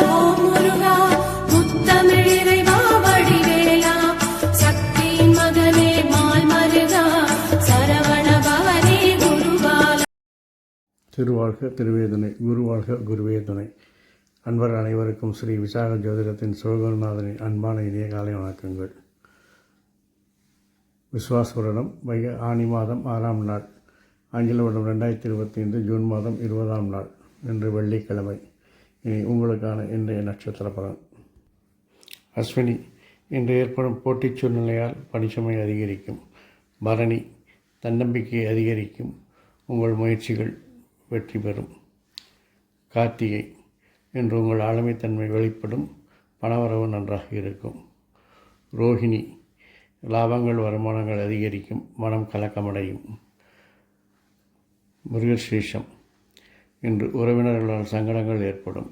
ஓம் முருகா முத்தமிழிறைவா வடிவேலா சக்தியின் மகனே மால் மருகா சரவண பவனே குருபாலா. திருவாழ்க திருவேதுணை, குருவாழ்க குருவே துணை. அன்பர் அனைவருக்கும் ஸ்ரீ விசாக ஜோதிடத்தின் சிவகுருநாதனின் அன்பான இனிய காலை வணக்கங்கள். விஸ்வாச வருடம் ஆனி மாதம் 6ஆம் நாள், ஆங்கில வருடம் 2025 ஜூன் மாதம் 20ஆம் நாள், இன்று வெள்ளிக்கிழமை. இனி உங்களுக்கான இன்றைய நட்சத்திர பலன். அஸ்வினி, இன்று ஏற்படும் போட்டிச் சூழ்நிலையால் பணிச்சுமை அதிகரிக்கும். பரணி, தன்னம்பிக்கை அதிகரிக்கும், உங்கள் முயற்சிகள் வெற்றி பெறும். கார்த்திகை, இன்று உங்கள் ஆளுமைத்தன்மை வெளிப்படும், பணவரவு நன்றாக இருக்கும். ரோஹிணி, லாபங்கள் வருமானங்கள் அதிகரிக்கும், மனம் கலக்கமடையும். மிருகசீரிஷம், இன்று உறவினர்களால் சங்கடங்கள் ஏற்படும்.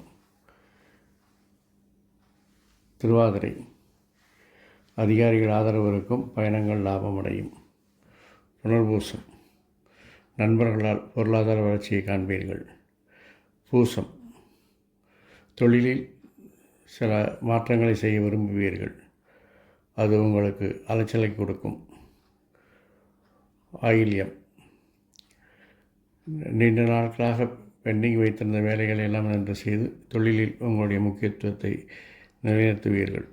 திருவாதிரை, அதிகாரிகள் ஆதரவு இருக்கும், பயணங்கள் லாபமடையும். புனர்பூசம், நண்பர்களால் பொருளாதார வளர்ச்சியை காண்பீர்கள். பூசம், தொழிலில் சில மாற்றங்களை செய்ய விரும்புவீர்கள், அது உங்களுக்கு அலைச்சலை கொடுக்கும். ஆயில்யம், நீண்ட நாட்களாக பெண்டிங் வைத்திருந்த வேலைகளை எல்லாம் நன்று செய்து தொழிலில் உங்களுடைய முக்கியத்துவத்தை நிலைநிறுத்துவீர்கள்.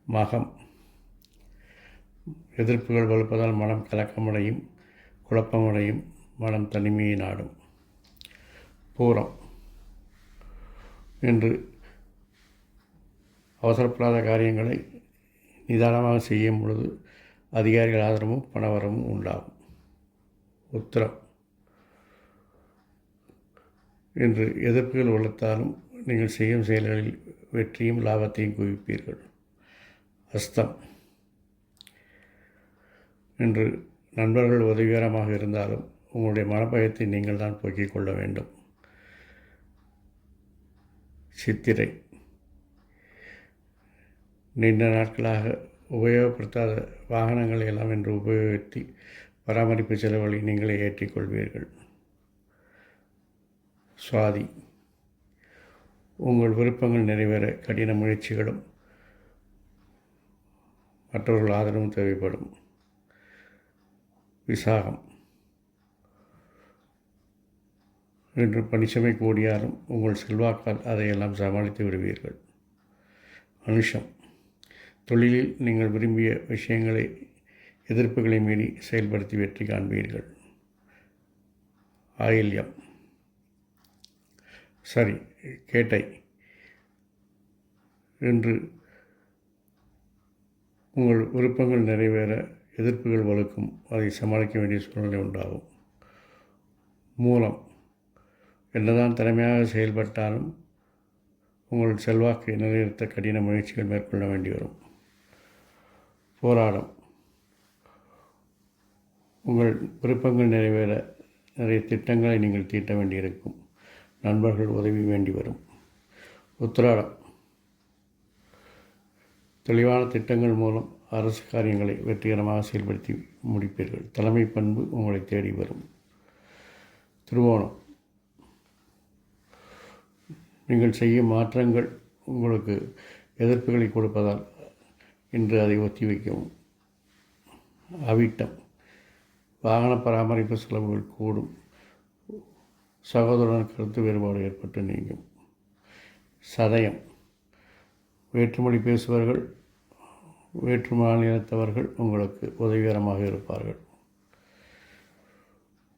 மகம், எதிர்ப்புகள் வலுப்பதால் மனம் கலக்கமடையும், குழப்பமடையும், மனம் தனிமையை நாடும். பூரம், இன்று அவசரப்படாத காரியங்களை நிதானமாக செய்யும் பொழுது அதிகாரிகள் ஆதரவும் பணவரமும் உண்டாகும். உத்திரம், இன்று எதிர்ப்புகள் வளர்த்தாலும் நீங்கள் செய்யும் செயல்களில் வெற்றியும் லாபத்தையும் குவிப்பீர்கள். அஸ்தம், இன்று நண்பர்கள் உதவிகரமாக இருந்தாலும் உங்களுடைய மனப்பயத்தை நீங்கள் தான் போக்கிக் கொள்ள வேண்டும். சித்திரை, நீண்ட நாட்களாக உபயோகப்படுத்தாத வாகனங்களை எல்லாம் இன்று உபயோகித்து பராமரிப்பு செலவுகளை நீங்களே ஏற்றிக்கொள்வீர்கள். சுவாதி, உங்கள் விருப்பங்கள் நிறைவேற கடின முயற்சிகளும் மற்றவர்கள் ஆதரவும் தேவைப்படும். விசாகம், இன்று பணிச்சுமை கூடியாலும் உங்கள் செல்வாக்கால் அதையெல்லாம் சமாளித்து விடுவீர்கள். அனுஷம், தொழிலில் நீங்கள் விரும்பிய விஷயங்களை எதிர்ப்புகளை மீறி செயல்படுத்தி வெற்றி காண்பீர்கள். ஆயில்யம், கேட்டை, இன்று உங்கள் விருப்பங்கள் நிறைவேற எதிர்ப்புகள் வலுக்கும், அதை சமாளிக்க வேண்டிய சூழ்நிலை உண்டாகும். மூலம், என்னதான் திறமையாக செயல்பட்டாலும் உங்கள் செல்வாக்கை நிலைநிறுத்த கடின முயற்சிகள் மேற்கொள்ள வேண்டி வரும். போராடம், உங்கள் விருப்பங்கள் நிறைவேற நிறைய திட்டங்களை நீங்கள் தீட்ட வேண்டியிருக்கும், நண்பர்கள் உதவி வேண்டி வரும். உத்திராடம், தெளிவான திட்டங்கள் மூலம் அரசு காரியங்களை வெற்றிகரமாக செயல்படுத்தி முடிப்பீர்கள், தலைமை பண்பு உங்களை தேடி வரும். திருவோணம், நீங்கள் செய்யும் மாற்றங்கள் உங்களுக்கு எதிர்ப்புகளை கொடுப்பதால் இன்று அதை ஒத்திவைக்கவும். அவிட்டம், வாகன பராமரிப்பு செலவுகள் கூடும், சகோதரன் கருத்து வேறுபாடு ஏற்பட்டு நீங்கும். சதயம், வேற்றுமொழி பேசுபவர்கள் வேற்று மாநிலத்தவர்கள் உங்களுக்கு உதவிகரமாக இருப்பார்கள்.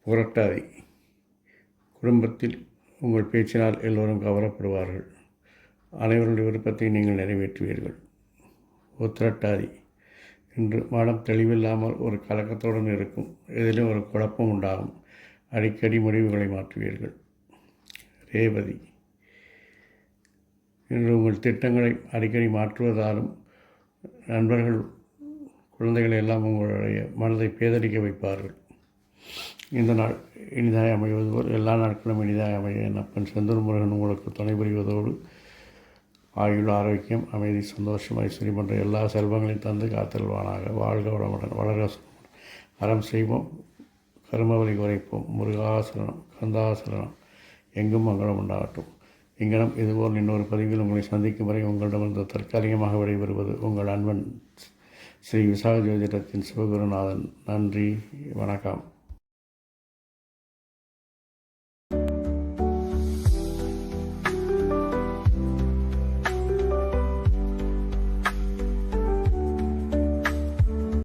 புரட்டாதி, குடும்பத்தில் உங்கள் பேச்சினால் எல்லோரும் கவரப்படுவார்கள், அனைவருடைய விருப்பத்தை நீங்கள் நிறைவேற்றுவீர்கள். உத்திரட்டாதி, இன்று மனம் தெளிவில்லாமல் ஒரு கலக்கத்துடன் இருக்கும், இதிலும் ஒரு குழப்பம் உண்டாகும், அடிக்கடி முடிவுகளை மாற்றுவீர்கள். ரேவதி, இன்று உங்கள் திட்டங்களை அடிக்கடி மாற்றுவதாலும் நண்பர்கள் குழந்தைகள் எல்லாம் உங்களுடைய மனதை பேதலிக்க வைப்பார்கள். இந்த நாள் இனிதாக அமைவது போல் எல்லா நாட்களும் இனிதாக அமைய என் அப்பன் செந்தூர் முருகன் உங்களுக்கு துணை புரிவதோடு ஆயுள், ஆரோக்கியம், அமைதி, சந்தோஷம், ஐஸ்வர்யம் போன்ற எல்லா செல்வங்களையும் தந்து காத்தல்வானாக. வாழ்க வளமுடன், வளர அறம் செய்வோம், கர்மவலி குறைப்போம். முருகாசரணம், கந்தாசரணம், எங்கும் மங்களம் உண்டாகட்டும். இங்கனம் இதுபோல் இன்னொரு பதிவில் உங்களை சந்திக்கும் வரை உங்களிடமிருந்து தற்காலிகமாக விடைபெறுவது உங்கள் அன்பன் ஸ்ரீ விசாக ஜோதிடத்தின் சிவகுருநாதன். நன்றி, வணக்கம்.